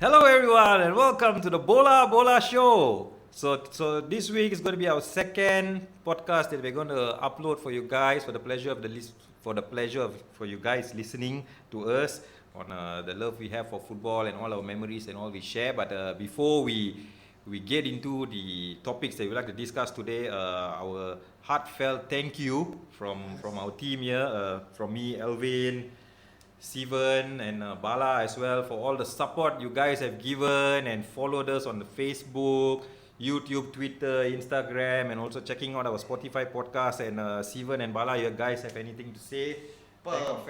Hello everyone and welcome to the Bola Bola Show. So this week is going to be our second podcast that we're going to upload for you guys for the pleasure of for you guys listening to us on the love we have for football and all our memories and all we share. But before we get into the topics that we like to discuss today, our heartfelt thank you from our team here, from me, Elvin, Steven and Bala as well for all the support you guys have given and followed us on the Facebook, YouTube, Twitter, Instagram, and also checking out our Spotify podcast. And Steven and Bala, you guys have anything to say? Well,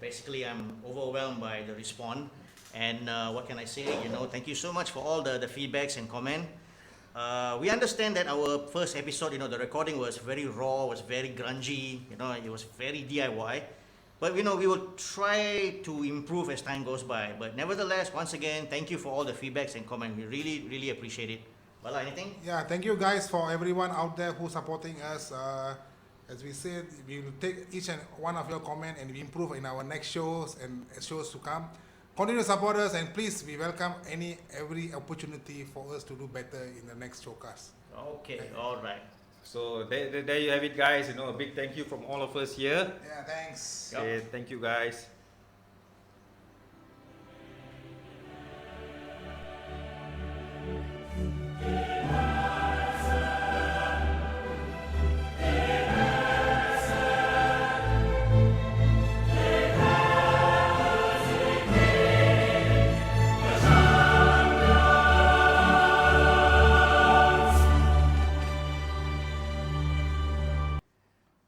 basically, I'm overwhelmed by the response. And what can I say? Thank you so much for all the feedbacks and comment. We understand that our first episode, the recording was very raw, was very grungy. It was very DIY. But we will try to improve as time goes by. But nevertheless, once again, thank you for all the feedbacks and comments. We really, really appreciate it. Bala, anything? Yeah, thank you guys for everyone out there who's supporting us. As we said, we will take each and one of your comment and improve in our next shows and shows to come. Continue to support us and please, we welcome every opportunity for us to do better in the next showcast. Okay, all right. So there you have it, guys. A big thank you from all of us here. Yeah, thanks. Okay, thank you, guys.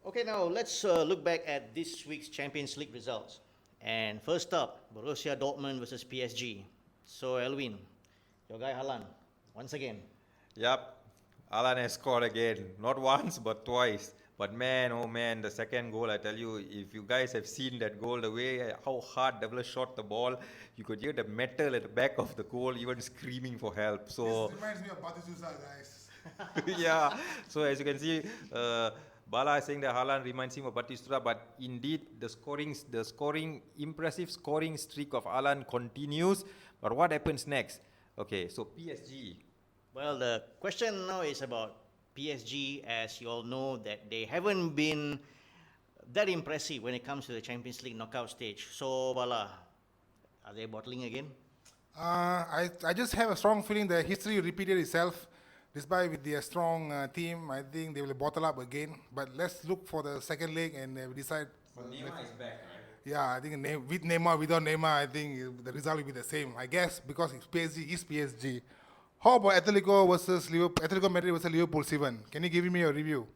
Okay, now let's look back at this week's Champions League results. And first up, Borussia Dortmund versus PSG. So, Elwin, your guy Haaland, once again. Yep, Alan has scored again. Not once, but twice. But man, oh man, the second goal, I tell you, if you guys have seen that goal, the way how hard Devil shot the ball, you could hear the metal at the back of the goal even screaming for help. So This reminds me of Batisusa, guys. yeah, so as you can see, Bala is saying that Haaland reminds him of Batistuta, but indeed the impressive scoring streak of Haaland continues. But what happens next? Okay, so PSG. Well, the question now is about PSG, as you all know, that they haven't been that impressive when it comes to the Champions League knockout stage. So, Bala, are they bottling again? I just have a strong feeling that history repeated itself. Despite with their strong team, I think they will bottle up again. But let's look for the second leg and decide. But Neymar is back, right? Yeah, I think with Neymar, without Neymar, I think the result will be the same. I guess because it's PSG is PSG. How about Atletico versus Liverpool? Atletico Madrid versus Liverpool, Steven? Can you give me a review?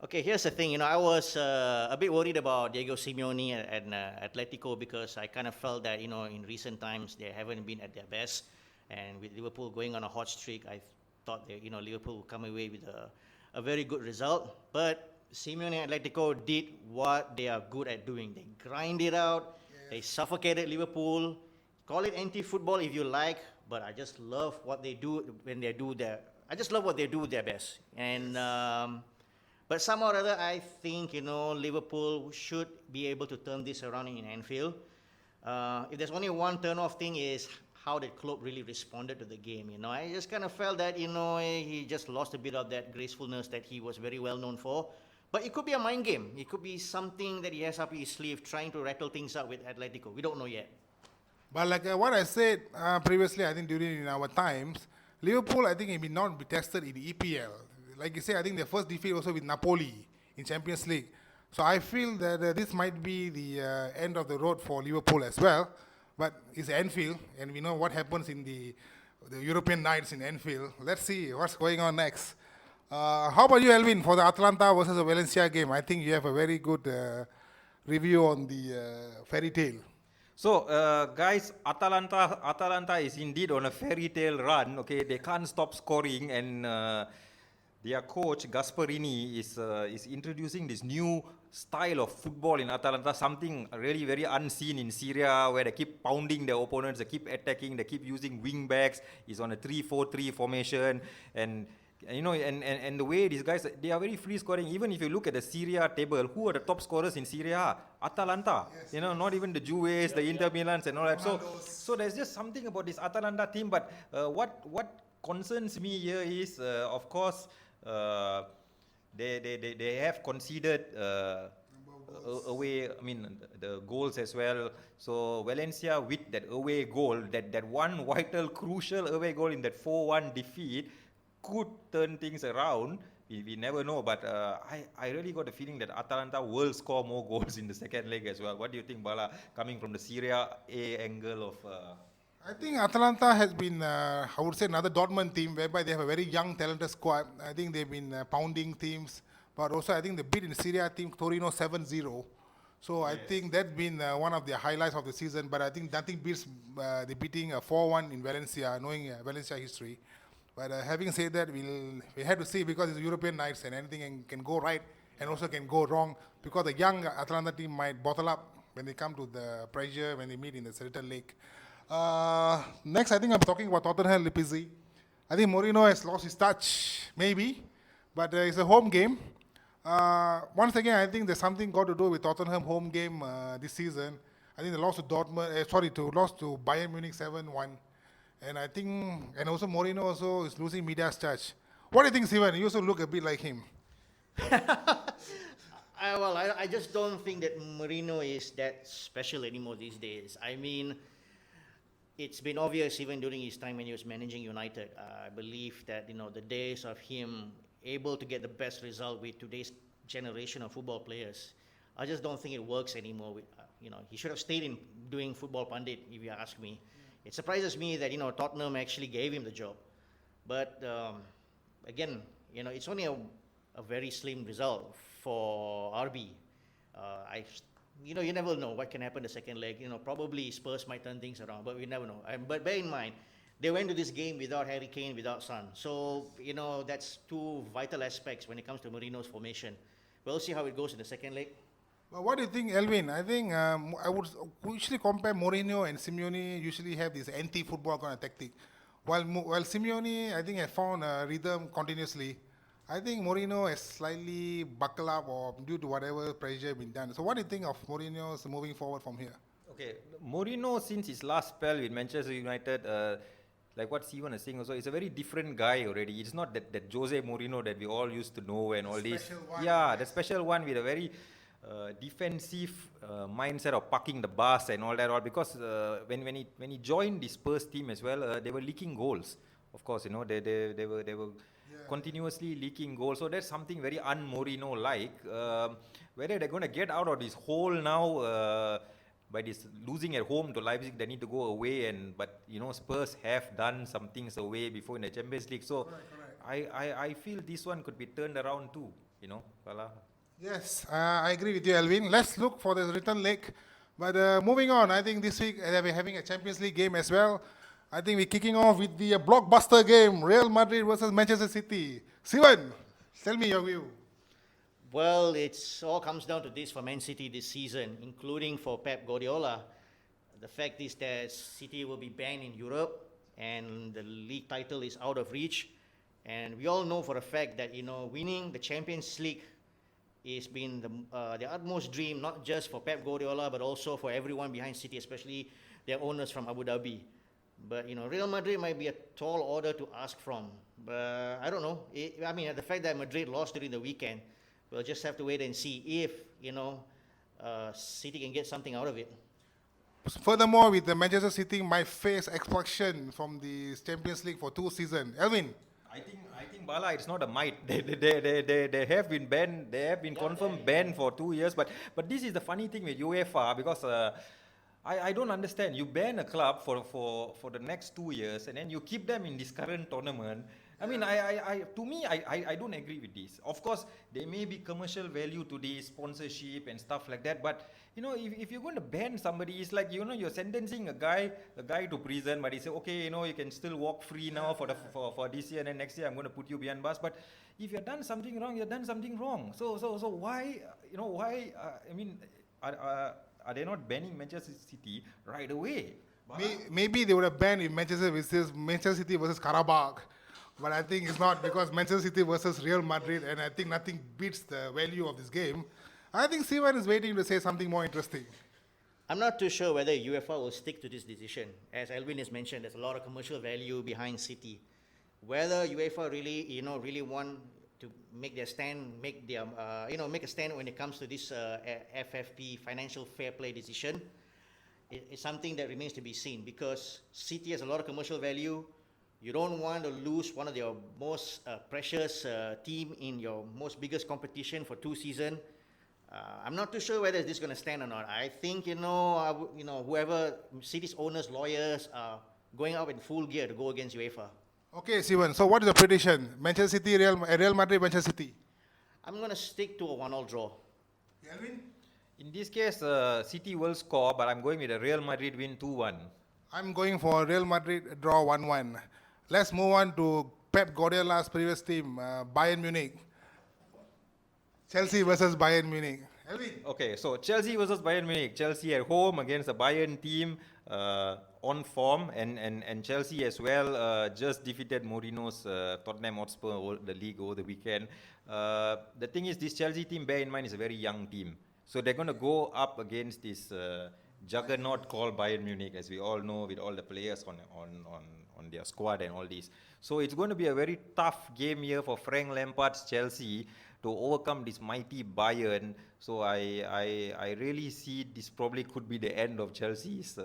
Okay, here's the thing. I was a bit worried about Diego Simeone and Atletico because I kind of felt that, in recent times they haven't been at their best. And with Liverpool going on a hot streak, I thought that, Liverpool would come away with a very good result. But Simeone and Atletico did what they are good at doing. They grind it out. Yes. They suffocated Liverpool. Call it anti-football if you like, but I just love what they do when they do their. I just love what they do their best. And but somehow or other, I think Liverpool should be able to turn this around in Anfield. If there's only one turn-off thing is how did Klopp really responded to the game. I just kind of felt that he just lost a bit of that gracefulness that he was very well known for. But it could be a mind game. It could be something that he has up his sleeve, trying to rattle things up with Atletico. We don't know yet. But like what I said previously, I think during in our times, Liverpool, I think it may not be tested in the EPL. Like you said, I think their first defeat also with Napoli in Champions League. So I feel that this might be the end of the road for Liverpool as well. But it's Anfield, and we know what happens in the European nights in Anfield. Let's see what's going on next. How about you, Elvin, for the Atlanta versus the Valencia game? I think you have a very good review on the fairy tale. So, guys, Atalanta is indeed on a fairy tale run. Okay, they can't stop scoring, and their coach Gasperini is introducing this new style of football in Atalanta, something really very unseen in Syria, where they keep pounding their opponents, they keep attacking, they keep using wing backs. It's on a 3-4-3 formation, and And the way these guys, they are very free scoring. Even if you look at the Serie A table, who are the top scorers in Serie A? Atalanta. Not even the Juves, the Inter Milans and all that. So there's just something about this Atalanta team. But what concerns me here is, of course, they have conceded away, the goals as well. So Valencia with that away goal, that one vital, crucial away goal in that 4-1 defeat could turn things around. We never know, but I really got the feeling that Atalanta will score more goals in the second leg as well. What do you think, Bala, coming from the Serie A angle of... I think Atalanta has been, I would say, another Dortmund team whereby they have a very young, talented squad. I think they've been pounding teams, but also I think they beat in Serie A team Torino 7-0. So I think that's been one of the highlights of the season, but I think nothing beats the beating 4-1 in Valencia, knowing Valencia history. But having said that, we had to see, because it's European nights and anything can go right and also can go wrong, because the young Atalanta team might bottle up when they come to the pressure when they meet in the return leg. Next, I think I'm talking about Tottenham Lipizzi. I think Mourinho has lost his touch, maybe, but it's a home game. Once again, I think there's something got to do with Tottenham home game this season. I think they lost to lost to Bayern Munich 7-1. And I think, and also Mourinho also is losing media's touch. What do you think, Sivan? You also look a bit like him. I just don't think that Mourinho is that special anymore these days. I mean, it's been obvious even during his time when he was managing United. I believe that, the days of him able to get the best result with today's generation of football players, I just don't think it works anymore. He should have stayed in doing football pundit, if you ask me. It surprises me that Tottenham actually gave him the job, but again, it's only a very slim result for RB. You never know what can happen the second leg. Probably Spurs might turn things around, but we never know. But bear in mind, they went to this game without Harry Kane, without Son. So that's two vital aspects when it comes to Mourinho's formation. We'll see how it goes in the second leg. Well, what do you think, Elvin? I think I would usually compare Mourinho and Simeone. Usually have this anti-football kind of tactic, while Simeone, I think, has found a rhythm continuously. I think Mourinho has slightly buckled up, or due to whatever pressure been done. So what do you think of Mourinho's moving forward from here? Okay, Mourinho, since his last spell with Manchester United, like what Sivan is saying also, is a very different guy already. It's not that Jose Mourinho that we all used to know and all this. Yeah, the special one with a very defensive mindset of parking the bus and all that. All because when he joined the Spurs team as well, they were leaking goals. Of course, they were continuously leaking goals. So that's something very un-Mourinho like. Whether they're going to get out of this hole now by this losing at home to Leipzig, they need to go away. But Spurs have done some things away before in the Champions League. So correct. I feel this one could be turned around too. Pala. Yes, I agree with you, Elvin. Let's look for the return leg. But moving on, I think this week we're having a Champions League game as well. I think we're kicking off with the blockbuster game, Real Madrid versus Manchester City. Sivan, tell me your view. Well, it all comes down to this for Man City this season, including for Pep Guardiola. The fact is that City will be banned in Europe, and the league title is out of reach. And we all know for a fact that winning the Champions League is been the utmost dream, not just for Pep Guardiola, but also for everyone behind City, especially their owners from Abu Dhabi. But, Real Madrid might be a tall order to ask from. But I don't know. The fact that Madrid lost during the weekend, we'll just have to wait and see if, City can get something out of it. Furthermore, with the Manchester City might face expulsion from the Champions League for 2 seasons. Elvin? I think Bala, it's not a might. They have been banned. They have been confirmed banned for 2 years. But this is the funny thing with UEFA, because I don't understand. You ban a club for the next 2 years, and then you keep them in this current tournament. I don't agree with this. Of course, there may be commercial value to the sponsorship and stuff like that. But if you're going to ban somebody, it's like you're sentencing a guy to prison, but he say, okay, you can still walk free now for this year, and then next year I'm going to put you behind bars. But if you've done something wrong, you've done something wrong. So why are they not banning Manchester City right away? Maybe they would have banned if Manchester City versus Karabakh. But I think it's not because Manchester City versus Real Madrid, and I think nothing beats the value of this game. I think Sivan is waiting to say something more interesting. I'm not too sure whether UEFA will stick to this decision. As Alvin has mentioned, there's a lot of commercial value behind City. Whether UEFA really want to make their stand, make a stand when it comes to this FFP financial fair play decision, it's something that remains to be seen because City has a lot of commercial value. You don't want to lose one of your most precious team in your most biggest competition for 2 seasons. I'm not too sure whether this is going to stand or not. I think whoever City's owners, lawyers are going out in full gear to go against UEFA. Okay, Sivan. So what is the prediction? Manchester City, Real Madrid, Manchester City. I'm going to stick to a 1-1 draw. Alvin? In this case, City will score, but I'm going with a Real Madrid win 2-1. I'm going for Real Madrid draw 1-1. Let's move on to Pep Guardiola's previous team, Bayern Munich. Chelsea versus Bayern Munich. Alvin? Okay, so Chelsea versus Bayern Munich. Chelsea at home against the Bayern team on form, and Chelsea as well just defeated Mourinho's Tottenham Hotspur the league over the weekend. The thing is, this Chelsea team, bear in mind, is a very young team. So they're going to go up against this juggernaut called Bayern Munich, as we all know, with all the players on their squad and all this. So it's going to be a very tough game here for Frank Lampard's Chelsea to overcome this mighty Bayern. So I really see this probably could be the end of Chelsea's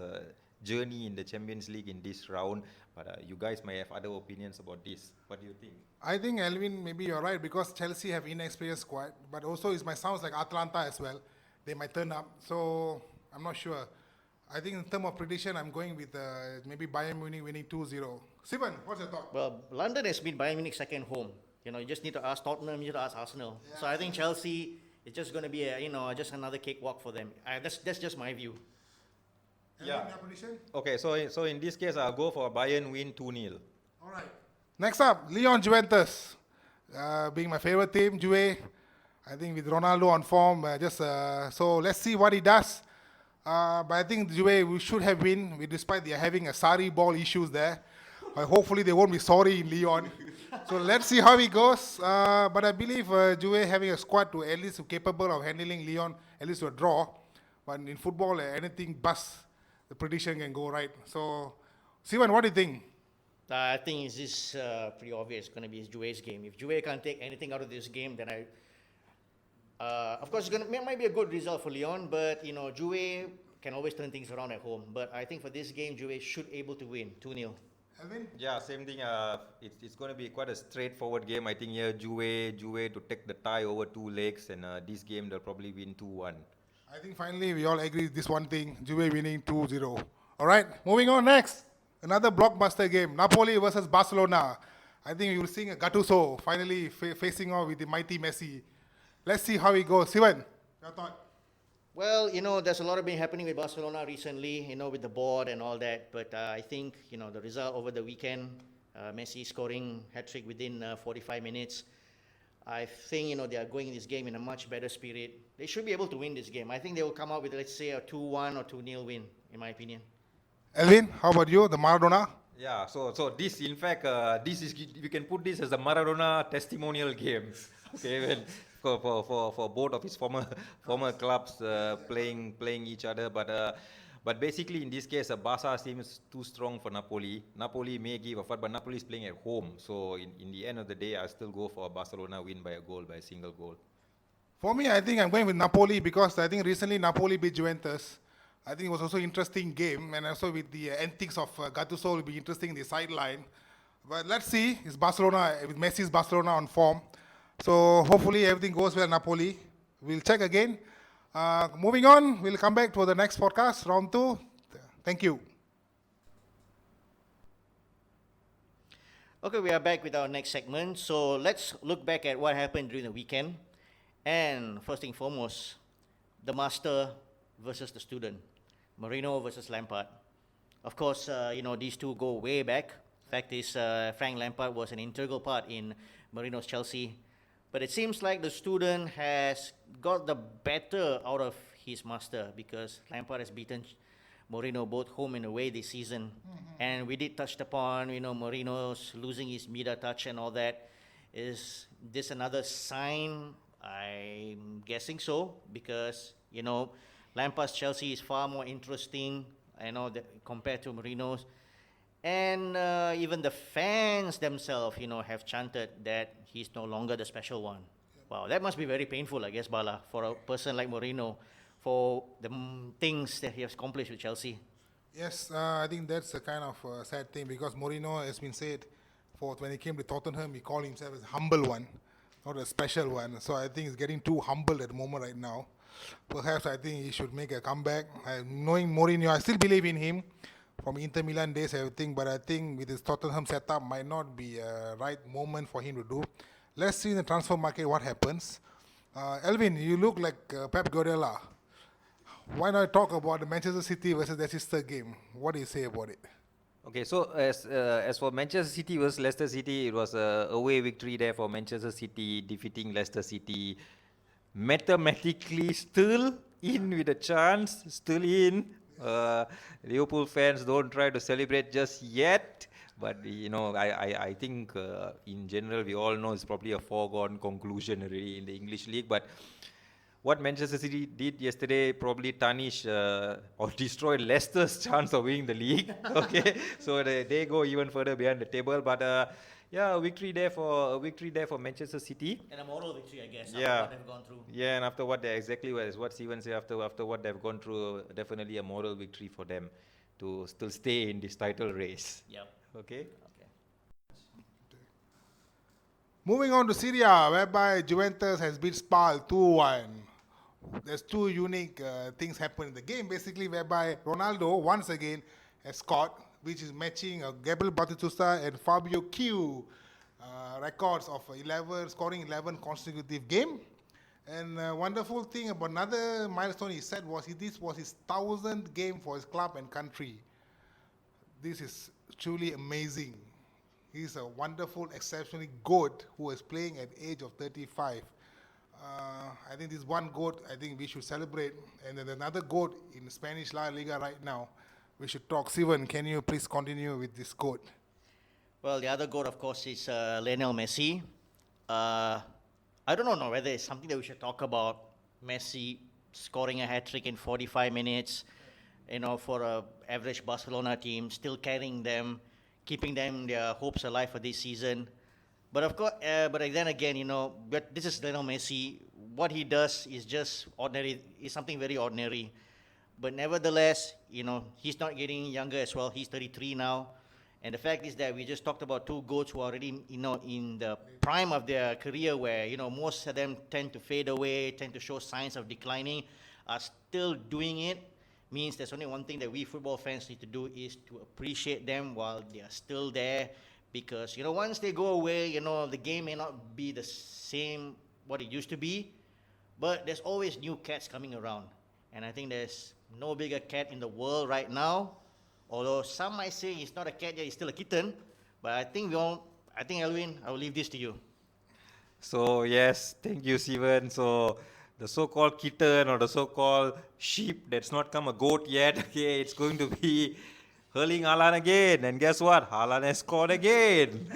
journey in the Champions League in this round. But you guys may have other opinions about this. What do you think? I think, Alvin, maybe you're right because Chelsea have inexperienced squad, but also it might sound like Atlanta as well. They might turn up. So I'm not sure. I think in terms of prediction, I'm going with maybe Bayern Munich winning 2-0. Sivan, what's your thought? Well, London has been Bayern Munich's second home. You just need to ask Tottenham, you need to ask Arsenal. Yeah. So I think Chelsea is just going to be just another cakewalk for them. That's just my view. Yeah. Okay, so in this case, I'll go for Bayern win 2-0. All right. Next up, Lyon Juventus. Being my favorite team, Juve. I think with Ronaldo on form, so let's see what he does. But I think Juve we should have win, despite they are having a Sarri ball issues there. Hopefully they won't be sorry in Lyon. So let's see how it goes. But I believe Juve having a squad to at least capable of handling Lyon, at least to a draw. But in football, anything bust, the prediction can go right. So, Sivan, what do you think? I think it's just pretty obvious. It's going to be Juve's game. If Juve can't take anything out of this game, then of course, it might be a good result for Lyon, but Juve can always turn things around at home. But I think for this game, Juve should able to win 2-0. Alvin? Yeah, same thing. It's going to be quite a straightforward game. I think here Juve to take the tie over 2 legs, and this game they'll probably win 2-1. I think finally we all agree this one thing, Juve winning 2-0. All right, moving on next. Another blockbuster game, Napoli versus Barcelona. I think we will see a Gattuso finally facing off with the mighty Messi. Let's see how it goes. Sivan, your thought? Well, there's a lot of been happening with Barcelona recently, with the board and all that. But I think, the result over the weekend, Messi scoring hat-trick within 45 minutes. I think, they are going this game in a much better spirit. They should be able to win this game. I think they will come out with, let's say, a 2-1 or 2-0 win, in my opinion. Elvin, how about you, the Maradona? Yeah, so this, in fact, this is, we can put this as a Maradona testimonial game. Okay, for both of his former clubs playing each other, but basically in this case, Barca seems too strong for Napoli. Napoli may give a fight, but Napoli is playing at home. So in the end of the day, I still go for Barcelona win by a single goal. For me, I think I'm going with Napoli because I think recently Napoli beat Juventus. I think it was also an interesting game, and also with the antics of Gattuso will be interesting in the sideline. But let's see, it's Barcelona, with Messi's Barcelona on form. So hopefully everything goes well, Napoli. We'll check again. Moving on, we'll come back to the next podcast, round 2. Thank you. Okay, we are back with our next segment. So let's look back at what happened during the weekend. And first thing foremost, the master versus the student. Mourinho versus Lampard. Of course, these two go way back. Fact is, Frank Lampard was an integral part in Mourinho's Chelsea. But it seems like the student has got the better out of his master because Lampard has beaten Mourinho both home and away this season. And we did touch upon, Mourinho's losing his media touch and all that. Is this another sign? I'm guessing so, because, Lampard's Chelsea is far more interesting, compared to Mourinho's. And even the fans themselves, have chanted that he's no longer the special one. Wow, that must be very painful, I guess, Bala, for a person like Mourinho, for the things that he has accomplished with Chelsea. Yes, I think that's a kind of sad thing because Mourinho has been said for when he came to Tottenham, he called himself as a humble one, not a special one. So I think he's getting too humble at the moment right now. Perhaps I think he should make a comeback. Knowing Mourinho, I still believe in him from Inter Milan days, everything, but I think with his Tottenham setup might not be a right moment for him to do. Let's see in the transfer market what happens. Elvin, you look like Pep Guardiola. Why not talk about the Manchester City versus Leicester game? What do you say about it? Okay, so as for Manchester City versus Leicester City, it was a away victory there for Manchester City, defeating Leicester City. Mathematically still in with a chance, still in. Liverpool fans don't try to celebrate just yet, but I think in general we all know it's probably a foregone conclusion already in the English league. But what Manchester City did yesterday probably tarnished or destroyed Leicester's chance of winning the league. Okay, so they go even further behind the table. But a victory there for Manchester City. And a moral victory, I guess, Yeah. after what they've gone through. Yeah, and after what Steven said, after what they've gone through, definitely a moral victory for them to still stay in this title race. Yep. Okay. Okay. Moving on to Syria, whereby Juventus has beat Spal 2-1. There's two unique things happen in the game, basically, whereby Ronaldo, once again, has scored, which is matching Gabriel Batistuta and Fabio Q records of scoring 11 consecutive game. And wonderful thing about another milestone he said was this was his 1,000th game for his club and country. This is truly amazing. He's a wonderful, exceptionally GOAT who is playing at age of 35. I think this one GOAT I think we should celebrate. And then another GOAT in Spanish La Liga right now. We should talk. Sivan, can you please continue with this GOAT? Well, the other goal, of course, is Lionel Messi. I don't know whether it's something that we should talk about. Messi scoring a hat-trick in 45 minutes, for an average Barcelona team, still carrying them, keeping them their hopes alive for this season. But of course, but then again, but this is Lionel Messi. What he does is just ordinary. Is something very ordinary. But nevertheless, he's not getting younger as well. He's 33 now. And the fact is that we just talked about two GOATs who are already, in the prime of their career where, most of them tend to fade away, tend to show signs of declining, are still doing it. Means there's only one thing that we football fans need to do is to appreciate them while they are still there. Because, once they go away, the game may not be the same what it used to be. But there's always new cats coming around. And I think there's no bigger cat in the world right now. Although some might say he's not a cat yet, he's still a kitten. But I think Elvin, I will leave this to you. So yes, thank you, Steven. So the so-called kitten or the so-called sheep that's not come a goat yet, okay, it's going to be hurling Haaland again. And guess what? Haaland has scored again.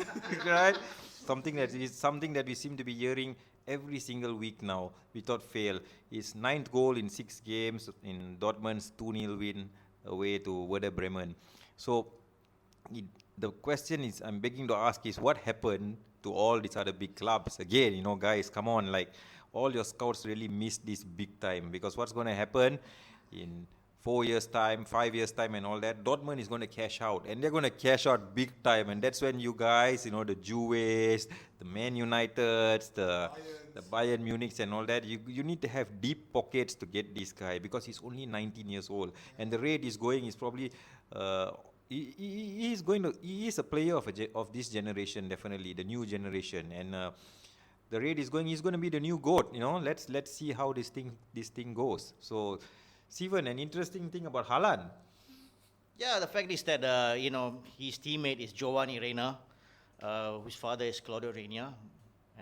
Right? Something that we seem to be hearing every single week now, without fail. His 9th goal in 6 games in Dortmund's 2-0 win away to Werder Bremen. So the question is, I'm begging to ask, is what happened to all these other big clubs? Again, guys, come on, like all your scouts really missed this big time, because what's going to happen in 4 years' time, 5 years' time and all that, Dortmund is going to cash out, and they're going to cash out big time, and that's when you guys, the Juves, the Man Uniteds, the Bayern Munichs and all that, you need to have deep pockets to get this guy, because he's only 19 years old, and the rate he's going is probably, he is a player of this generation, definitely, the new generation, and the rate is going, he's going to be the new GOAT, let's see how this thing goes. So, Steven, an interesting thing about Haaland. Yeah, the fact is that, his teammate is Giovanni Reina, whose father is Claudio Reina.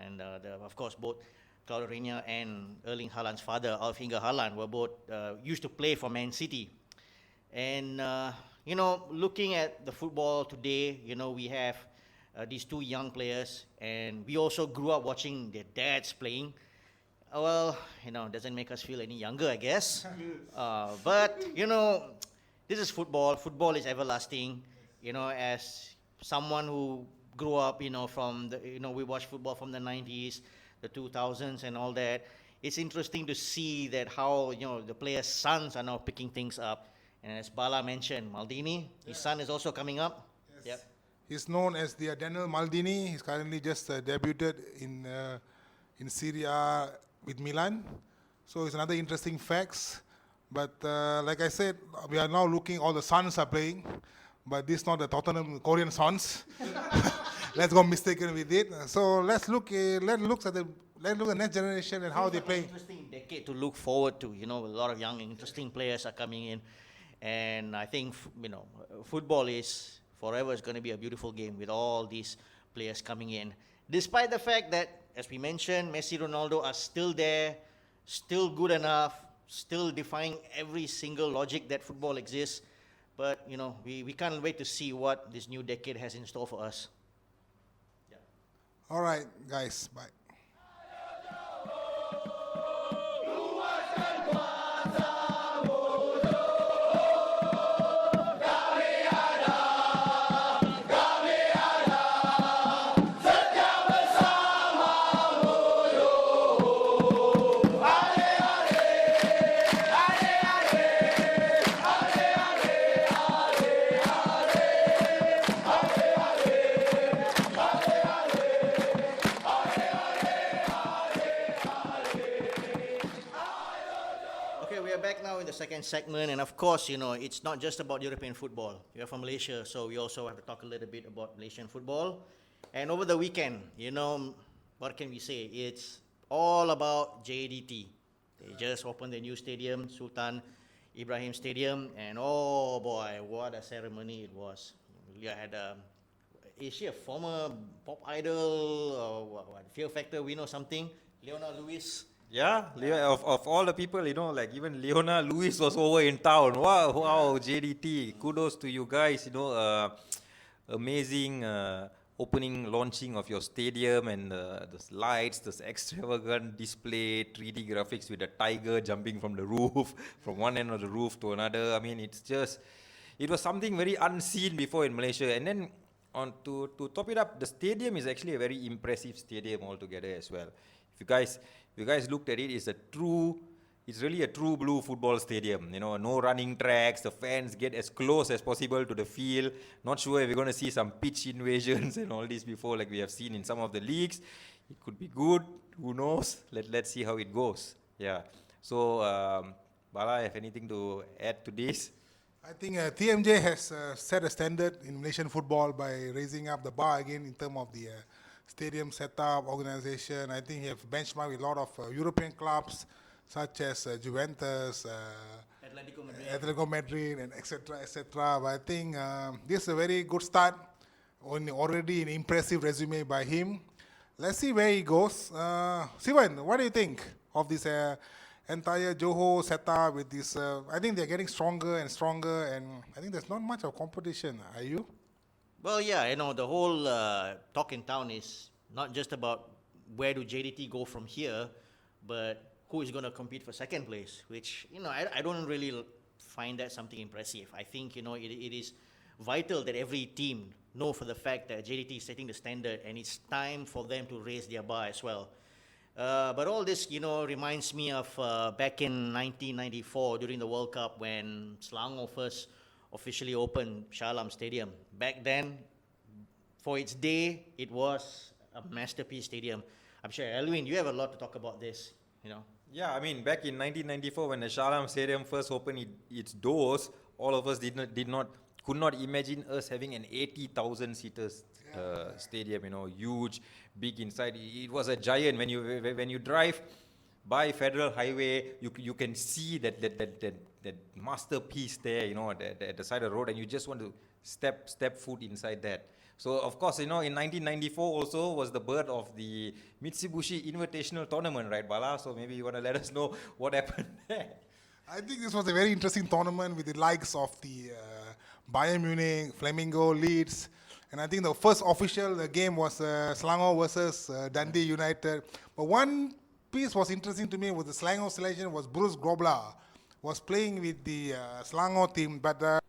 And, of course, both Claudio Reina and Erling Haaland's father, Alf-Inge Haaland, were both used to play for Man City. And, looking at the football today, we have these two young players, and we also grew up watching their dads playing. Well, doesn't make us feel any younger, I guess. But, this is football. Football is everlasting. As someone who grew up, from the, we watched football from the 90s, the 2000s, and all that. It's interesting to see that how, the players' sons are now picking things up. And as Bala mentioned, Maldini, his son is also coming up. Yes. Yep. He's known as the Daniel Maldini. He's currently just debuted in Serie A with Milan. So it's another interesting facts. But like I said, we are now looking, all the sons are playing, but this is not the Tottenham Korean sons. Let's go mistaken with it. So let's look at the next generation and how they play. Interesting decade to look forward to. A lot of young, interesting players are coming in. And I think, football is forever is going to be a beautiful game with all these players coming in. Despite the fact that, as we mentioned, Messi, Ronaldo are still there, still good enough, still defying every single logic that football exists. But, we can't wait to see what this new decade has in store for us. Yeah. All right, guys, bye. Okay, we are back now in the second segment, and of course, it's not just about European football. You're from Malaysia, so we also have to talk a little bit about Malaysian football. And over the weekend, what can we say? It's all about JDT. They just opened the new stadium, Sultan Ibrahim Stadium, and oh boy, what a ceremony it was. We had is she a former pop idol or what, Fear Factor? We know something. Leona Lewis. Yeah, of all the people, like even Leona Lewis was over in town. Wow, JDT. Kudos to you guys, amazing opening, launching of your stadium and those lights, this extravagant display, 3D graphics with a tiger jumping from the roof, from one end of the roof to another. I mean, it was something very unseen before in Malaysia. And then to top it up, the stadium is actually a very impressive stadium altogether as well. If you guys looked at it, it's really a true blue football stadium. No running tracks, the fans get as close as possible to the field. Not sure if we're going to see some pitch invasions and all this before, like we have seen in some of the leagues. It could be good, who knows? Let's see how it goes. Yeah. So, Bala, have anything to add to this? I think TMJ has set a standard in Malaysian football by raising up the bar again in terms of the stadium setup, organization. I think he has benchmarked with a lot of European clubs such as Juventus, Atletico Madrid, and etc. etc. But I think this is a very good start. Already an impressive resume by him. Let's see where he goes. Sivan, what do you think of this entire Johor setup with this? I think they're getting stronger and stronger, and I think there's not much of competition. Are you? Well, yeah, the whole talk in town is not just about where do JDT go from here, but who is going to compete for second place, which, I don't really find that something impressive. I think, it is vital that every team know for the fact that JDT is setting the standard, and it's time for them to raise their bar as well. But all this, reminds me of back in 1994 during the World Cup when Selangor first officially opened Shah Alam Stadium. Back then, for its day, it was a masterpiece stadium. I'm sure, Elwin, you have a lot to talk about this, Yeah, I mean, back in 1994 when the Shah Alam Stadium first opened its doors, all of us could not imagine us having an 80,000 seaters stadium, huge, big inside. It was a giant. When you drive by Federal Highway, you can see that masterpiece there, at the side of the road, and you just want to step foot inside that. So of course, in 1994 also was the birth of the Mitsubishi Invitational Tournament, right, Bala? So maybe you want to let us know what happened there. I think this was a very interesting tournament with the likes of the Bayern Munich, Flamingo, Leeds, and I think the first official game was Selangor versus Dundee United. But one piece was interesting to me was the Selangor selection was Bruce Grobler was playing with the Selangor team. But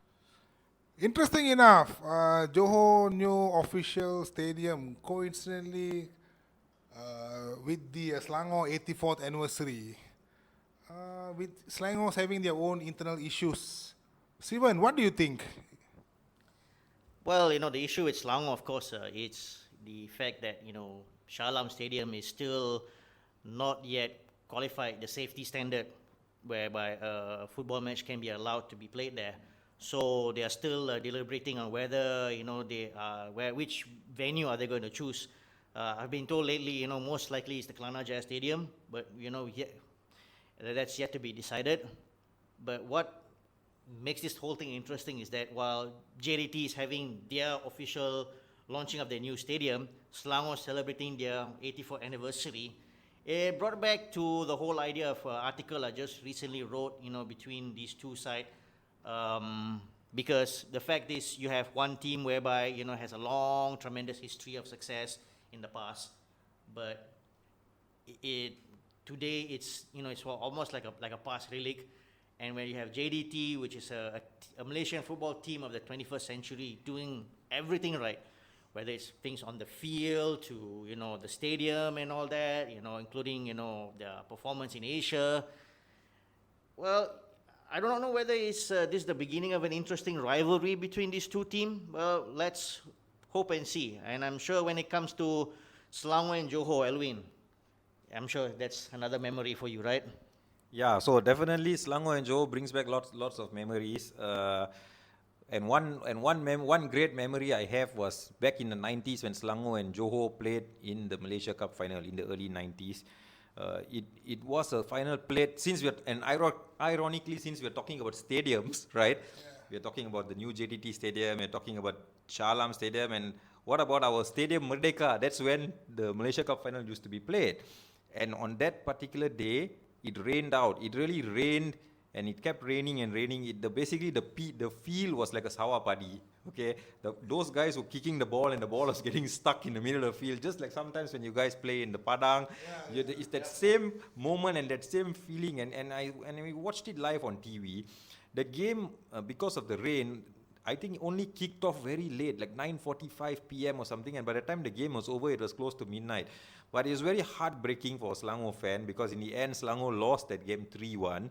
interesting enough, Johor new official stadium coincidentally with the Selangor 84th anniversary. With Selangor having their own internal issues. Sivan, what do you think? Well, the issue with Selangor, of course, it's the fact that, Shah Alam Stadium is still not yet qualified the safety standard whereby a football match can be allowed to be played there. So they are still deliberating on whether, which venue are they going to choose. I've been told lately, most likely it's the Kelana Jaya Stadium, but, that's yet to be decided. But what makes this whole thing interesting is that while JDT is having their official launching of their new stadium, Selangor celebrating their 84th anniversary, it brought back to the whole idea of an article I just recently wrote, between these two sides. Because the fact is you have one team whereby, has a long, tremendous history of success in the past, but today it's almost like a past relic. And when you have JDT, which is a Malaysian football team of the 21st century, doing everything right, whether it's things on the field to the stadium and all that, including their performance in Asia. Well, I don't know whether it's this the beginning of an interesting rivalry between these two teams. Well, let's hope and see. And I'm sure when it comes to Selangor and Johor, Elwin, I'm sure that's another memory for you, right? Yeah, so definitely Selangor and Johor brings back lots of memories. And one great memory I have was back in the 90s when Selangor and Johor played in the Malaysia Cup final in the early 90s. It was a final played ironically since we're talking about stadiums, right? Yeah. We're talking about the new JDT stadium, we're talking about Shah Alam Stadium, and what about our stadium Merdeka? That's when the Malaysia Cup final used to be played. And on that particular day, it rained out. It really rained, and it kept raining and raining. Basically the field was like a sawah padi. Okay, those guys were kicking the ball, and the ball was getting stuck in the middle of the field, just like sometimes when you guys play in the padang. It's that same moment and that same feeling. And we watched it live on TV. The game, because of the rain, I think only kicked off very late, like 9:45 p.m. or something. And by the time the game was over, it was close to midnight. But it was very heartbreaking for a Selangor fan because in the end, Selangor lost that game 3-1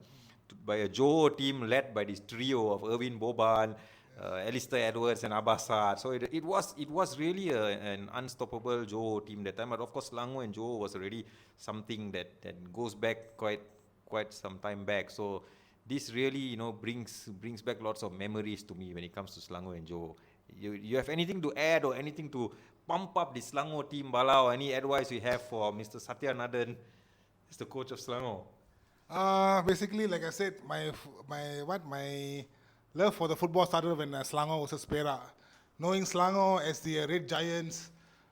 by a Johor team led by this trio of Irvin Boban, Alistair Edwards and Abbasad. So it was really an unstoppable Johor team that time. But of course, Selangor and Johor was already something that goes back quite some time back. So this really brings back lots of memories to me when it comes to Selangor and Johor. You have anything to add or anything to pump up the Selangor team, Bala, or any advice you have for Mr. Satya Nadan, as the coach of Selangor? Basically, like I said, my love for the football started when Selangor versus Perak. Knowing Selangor as the Red Giants,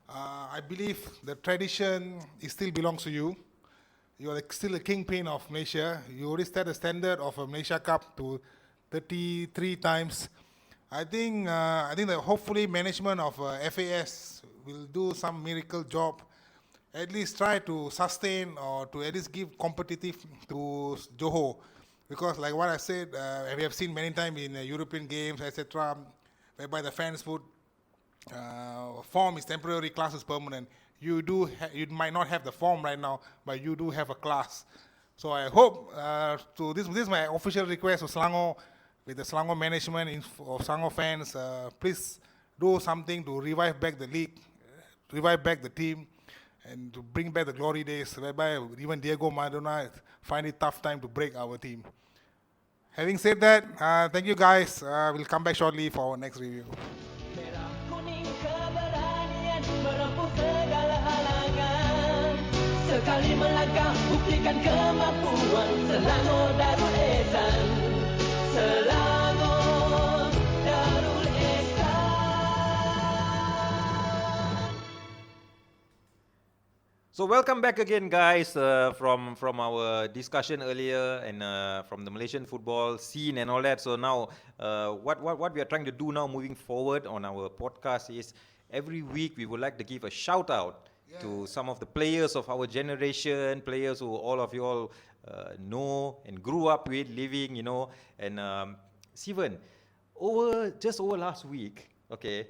I believe the tradition still belongs to you. You are still a kingpin of Malaysia. You already set a standard of a Malaysia Cup to 33 times. I think that hopefully management of FAS will do some miracle job, at least try to sustain or to at least give competitive to Johor, because like what I said, we have seen many times in European games, etc., whereby the fans would form is temporary, class is permanent. You might not have the form right now, but you do have a class. So I hope this is my official request to Selangor, with the Selangor management of Selangor fans, please do something to revive back the league, revive back the team, and to bring back the glory days, whereby even Diego Maradona find it tough time to break our team. Having said that, thank you guys. We'll come back shortly for our next review. Merah kuning keberanian menempuh segala halangan. Sekali melangkah buktikan kemampuan. Selangor Darul Ehsan. Selangor Darul Ehsan. So welcome back again, guys, from our discussion earlier and from the Malaysian football scene and all that. So now, what we are trying to do now, moving forward on our podcast, is every week we would like to give a shout out to some of the players of our generation, players who all of you all know and grew up with, living, and Sivan, just over last week, okay,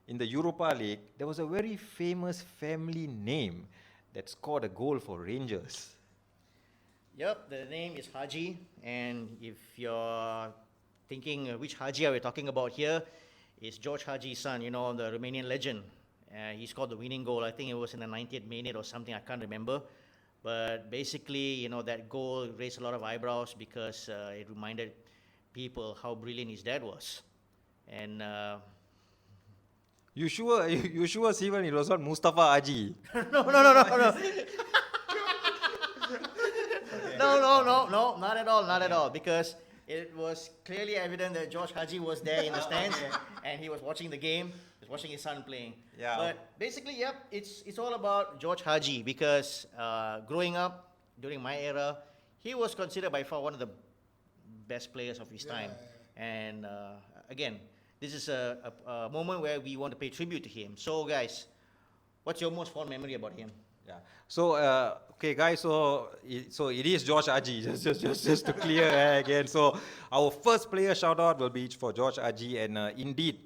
in the Europa League, there was a very famous family name that scored a goal for Rangers. Yep, the name is Haji, and if you're thinking which Haji are we talking about here, it's George Haji's son, the Romanian legend. He scored the winning goal. I think it was in the 90th minute or something, I can't remember. But basically, that goal raised a lot of eyebrows because it reminded people how brilliant his dad was. And You sure, Sivan, it was not Mustafa Haji? no, not at all, because it was clearly evident that George Haji was there in the stands and he was watching the game, he was watching his son playing. Yeah. But basically, yep, it's all about George Haji because growing up during my era, he was considered by far one of the best players of his time. And again, this is a moment where we want to pay tribute to him. So, guys, what's your most fond memory about him? Yeah. So, okay, guys. So it is George Haji. Just to clear again. So, our first player shout out will be for George Haji, and indeed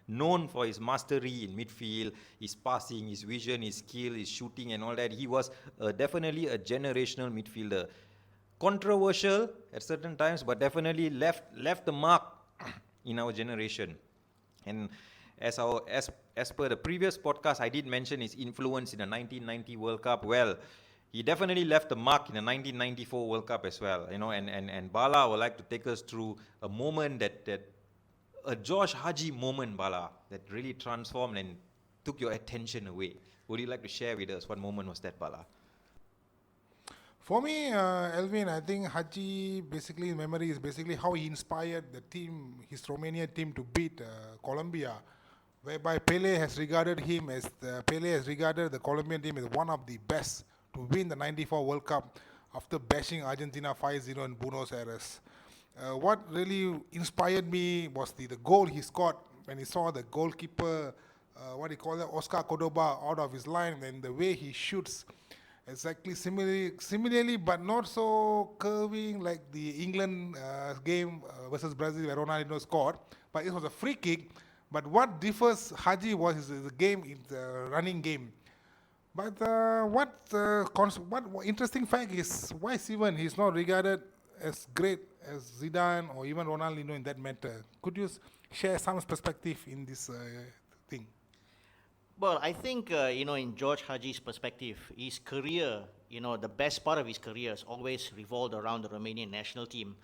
known for his mastery in midfield, his passing, his vision, his skill, his shooting, and all that. He was definitely a generational midfielder. Controversial at certain times, but definitely left the mark in our generation. And as per the previous podcast, I did mention his influence in the 1990 World Cup. Well, he definitely left the mark in the 1994 World Cup as well. And Bala would like to take us through a moment that a George Haji moment, Bala, that really transformed and took your attention away. Would you like to share with us what moment was that, Bala? For me, Elvin, I think Haji basically in memory is basically how he inspired the team, his Romanian team, to beat Colombia, whereby Pele has regarded the Colombian team as one of the best to win the '94 World Cup after bashing Argentina 5-0 in Buenos Aires. What really inspired me was the goal he scored when he saw the goalkeeper, Oscar Cordoba, out of his line, and the way he shoots. Exactly similarly, but not so curving like the England game versus Brazil where Ronaldo scored. But it was a free kick. But what differs Haji was the game in the running game. But what interesting fact is why Sivan is not regarded as great as Zidane or even Ronaldo in that matter. Could you share some perspective in this thing? Well, I think, in George Haji's perspective, his career, the best part of his career has always revolved around the Romanian national team.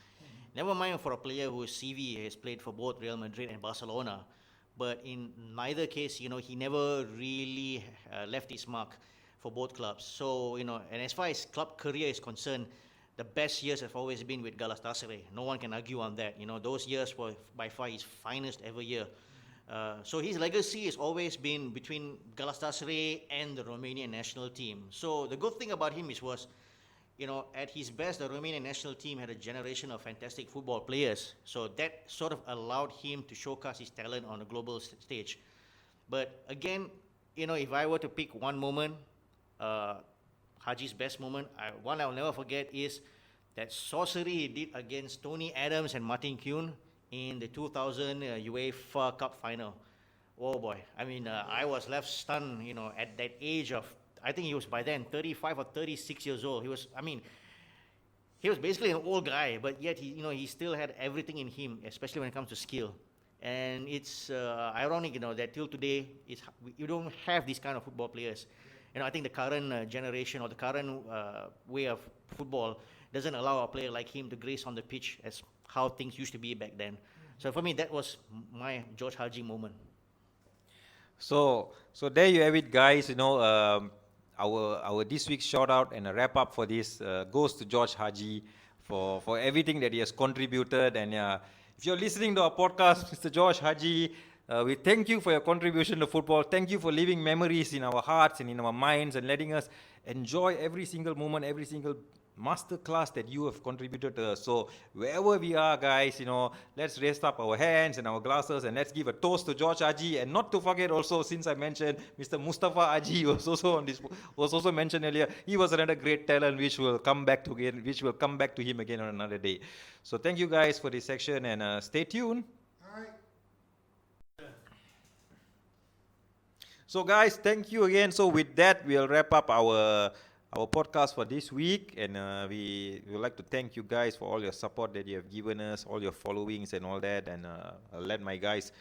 Never mind for a player whose CV has played for both Real Madrid and Barcelona. But in neither case, he never really left his mark for both clubs. So, and as far as club career is concerned, the best years have always been with Galatasaray. No one can argue on that. Those years were by far his finest ever year. So his legacy has always been between Galatasaray and the Romanian national team. So the good thing about him was, at his best, the Romanian national team had a generation of fantastic football players. So that sort of allowed him to showcase his talent on a global stage. But again, if I were to pick one moment, Haji's best moment, one I'll never forget is that sorcery he did against Tony Adams and Martin Kuhn in the 2000 UEFA Cup final. Oh boy, I was left stunned, at that age of, I think he was by then 35 or 36 years old. He was basically an old guy, but yet he still had everything in him, especially when it comes to skill. And it's ironic, that till today, you don't have these kind of football players. I think the current generation or the current way of football doesn't allow a player like him to grace on the pitch as how things used to be back then. So for me, that was my George Haji moment. So there you have it, guys. Our this week's shout out and a wrap up for this goes to George Haji for everything that he has contributed. And if you're listening to our podcast, Mr. George Haji, We thank you for your contribution to football. Thank you for leaving memories in our hearts and in our minds and letting us enjoy every single moment, every single master class that you have contributed to us. So wherever we are, guys, let's raise up our hands and our glasses and let's give a toast to George Aji. And not to forget also, since I mentioned Mr. Mustafa Aji was also mentioned earlier. He was another great talent which will come back to him again on another day. So thank you guys for this section and stay tuned. So guys, thank you again. So with that, we'll wrap up our podcast for this week, and we would like to thank you guys for all your support that you have given us, all your followings and all that, and I'll let my guys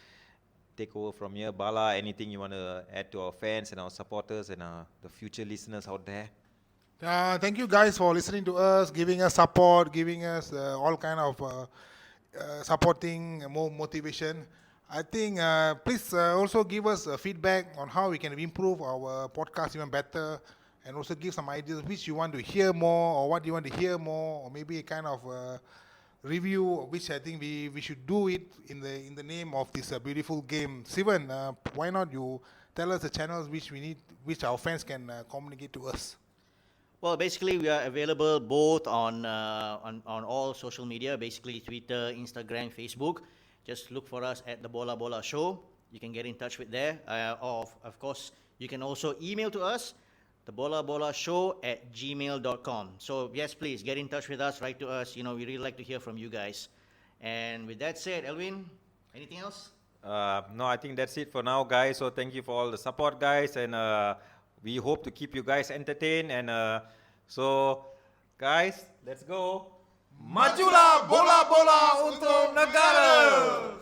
take over from here. Bala, anything you want to add to our fans and our supporters and the future listeners out there? Thank you guys for listening to us, giving us support, giving us all kind of supporting, more motivation. I think please also give us feedback on how we can improve our podcast even better, and also give some ideas which you want to hear more or what you want to hear more, or maybe a kind of review which I think we should do it in the name of this beautiful game. Sivan, why not you tell us the channels which our fans can communicate to us? Well, basically, we are available both on all social media, basically Twitter, Instagram, Facebook. Just look for us at the Bola Bola Show. You can get in touch with there. Or of course, you can also email to us, thebolabolashow@gmail.com. So yes, please get in touch with us, write to us. We really like to hear from you guys. And with that said, Elvin, anything else? No, I think that's it for now, guys. So thank you for all the support, guys, and we hope to keep you guys entertained. And so, guys, let's go. Majulah bola-bola untuk negara.